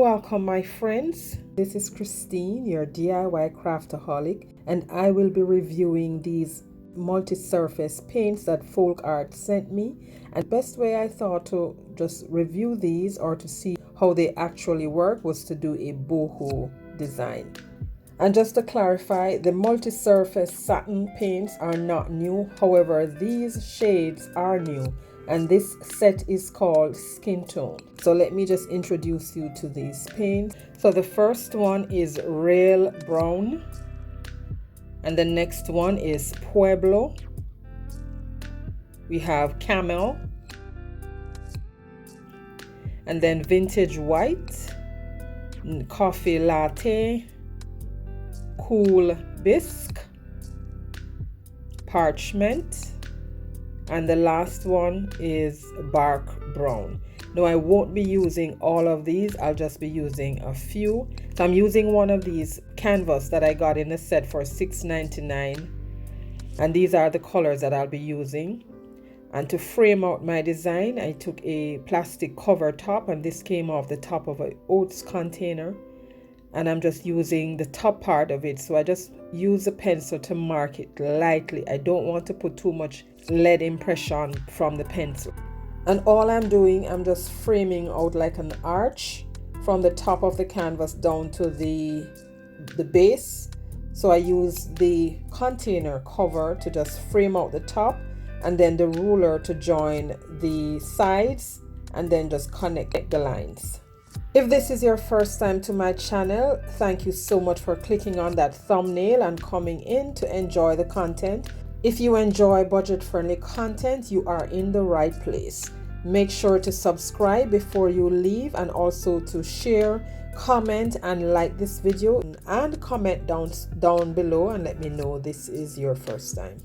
Welcome my friends. This is Christine, your DIY craftaholic, and I will be reviewing these multi-surface paints that Folkart sent me. And the best way I thought to just review these or to see how they actually work was to do a boho design. And just to clarify, the multi-surface satin paints are not new. However, these shades are new. And this set is called Skin Tone. So let me just introduce you to these paints. So the first one is Rail Brown. And the next one is Pueblo. We have Camel. And then Vintage White. Coffee Latte. Cool Bisque. Parchment. And the last one is Bark Brown. Now I won't be using all of these, I'll just be using a few. So I'm using one of these canvas that I got in a set for $6.99, and these are the colors that I'll be using. And to frame out my design, I took a plastic cover top, and this came off the top of an oats container, and I'm just using the top part of it. So I just use a pencil to mark it lightly. I don't want to put too much lead impression from the pencil. And all I'm doing, I'm just framing out like an arch from the top of the canvas down to the base. So I use the container cover to just frame out the top, and then the ruler to join the sides, and then just connect the lines. If this is your first time to my channel, thank you so much for clicking on that thumbnail and coming in to enjoy the content. If you enjoy budget-friendly content, you are in the right place. Make sure to subscribe before you leave, and also to share, comment, and like this video, and comment down below and let me know this is your first time.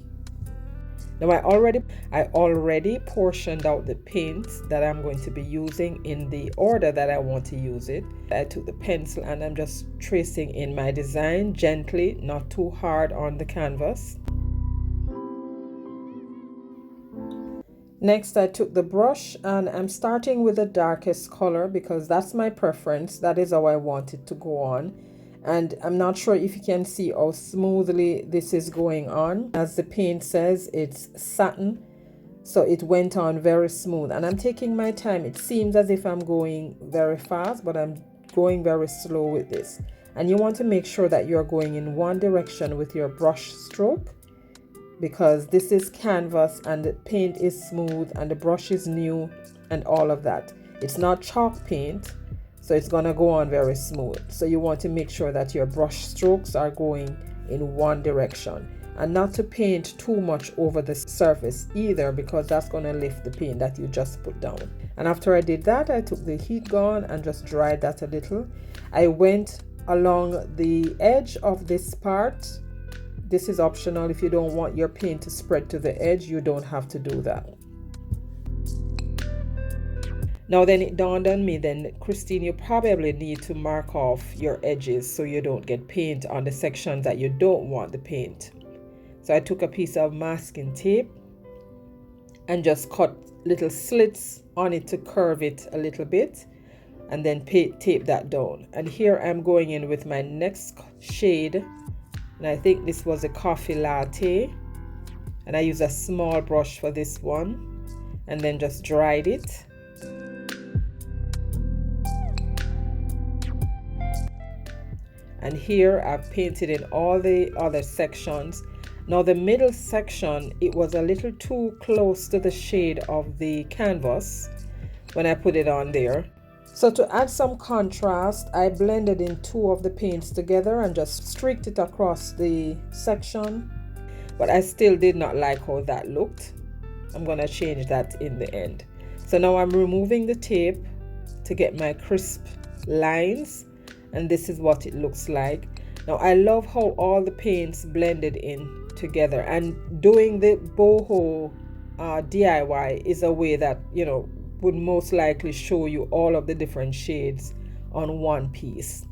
Now I already portioned out the paints that I'm going to be using in the order that I want to use it. I took the pencil and I'm just tracing in my design gently, not too hard on the canvas. Next, I took the brush and I'm starting with the darkest color because that's my preference. That is how I want it to go on. And I'm not sure if you can see how smoothly this is going on. As the paint says, it's satin, so it went on very smooth. And I'm taking my time. It seems as if I'm going very fast, but I'm going very slow with this. And you want to make sure that you're going in one direction with your brush stroke, because this is canvas and the paint is smooth and the brush is new and all of that. It's not chalk paint, so it's gonna go on very smooth. So you want to make sure that your brush strokes are going in one direction, and not to paint too much over the surface either, because that's gonna lift the paint that you just put down. And after I did that, I took the heat gun and just dried that a little. I went along the edge of this part. This is optional. If you don't want your paint to spread to the edge, you don't have to do that. Now then it dawned on me then, Christine, you probably need to mark off your edges so you don't get paint on the sections that you don't want the paint. So I took a piece of masking tape and just cut little slits on it to curve it a little bit, and then tape that down. And here I'm going in with my next shade, and I think this was a Coffee Latte, and I use a small brush for this one, and then just dried it. And here I've painted in all the other sections. Now the middle section, it was a little too close to the shade of the canvas when I put it on there. So to add some contrast, I blended in two of the paints together and just streaked it across the section. But I still did not like how that looked. I'm gonna change that in the end. So now I'm removing the tape to get my crisp lines, and this is what it looks like. Now I love how all the paints blended in together, and doing the boho DIY is a way that, you know, would most likely show you all of the different shades on one piece.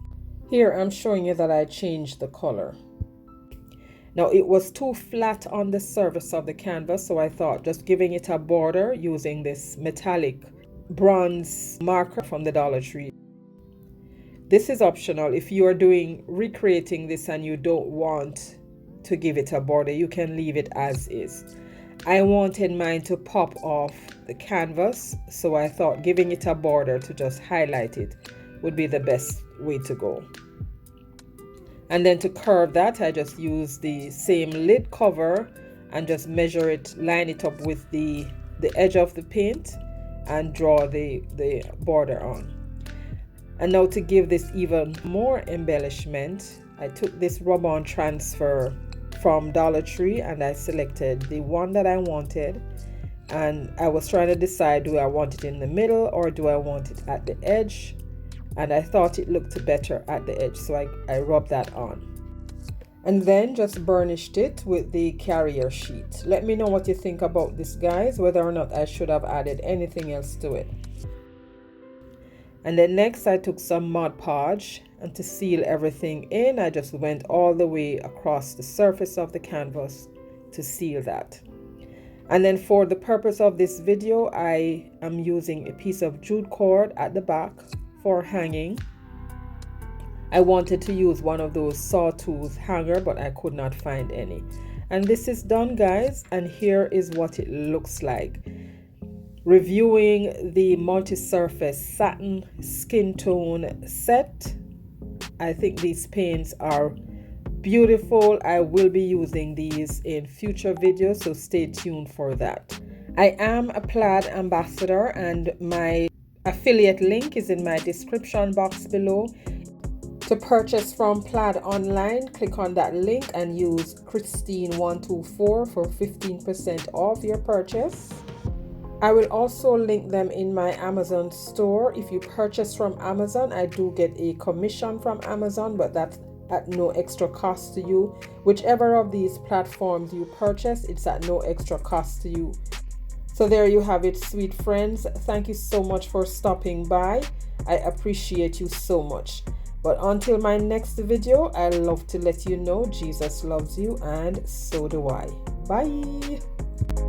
Here I'm showing you that I changed the color. Now it was too flat on the surface of the canvas, so I thought just giving it a border using this metallic bronze marker from the Dollar Tree. This is optional. If you are recreating this and you don't want to give it a border, you can leave it as is. I wanted mine to pop off the canvas, so I thought giving it a border to just highlight it would be the best way to go. And then to curve that, I just use the same lid cover and just measure it, line it up with the edge of the paint and draw the border on. And now to give this even more embellishment, I took this rub-on transfer from Dollar Tree and I selected the one that I wanted, and I was trying to decide, do I want it in the middle or do I want it at the edge, and I thought it looked better at the edge, so I rubbed that on and then just burnished it with the carrier sheet. Let me know what you think about this, guys, whether or not I should have added anything else to it. And then next I took some Mod Podge, and to seal everything in, I just went all the way across the surface of the canvas to seal that. And then for the purpose of this video, I am using a piece of jute cord at the back for hanging. I wanted to use one of those sawtooth hanger, but I could not find any. And this is done, guys, and here is what it looks like. Reviewing the multi-surface satin skin tone set, I think these paints are beautiful. I will be using these in future videos, so stay tuned for that. I am a Plaid ambassador and my affiliate link is in my description box below. To purchase from Plaid online, click on that link and use Christine124 for 15% off your purchase. I will also link them in my Amazon store. If you purchase from Amazon, I do get a commission from Amazon, but that's at no extra cost to you. Whichever of these platforms you purchase, it's at no extra cost to you. So there you have it, sweet friends. Thank you so much for stopping by. I appreciate you so much. But until my next video, I love to let you know Jesus loves you, and so do I. Bye.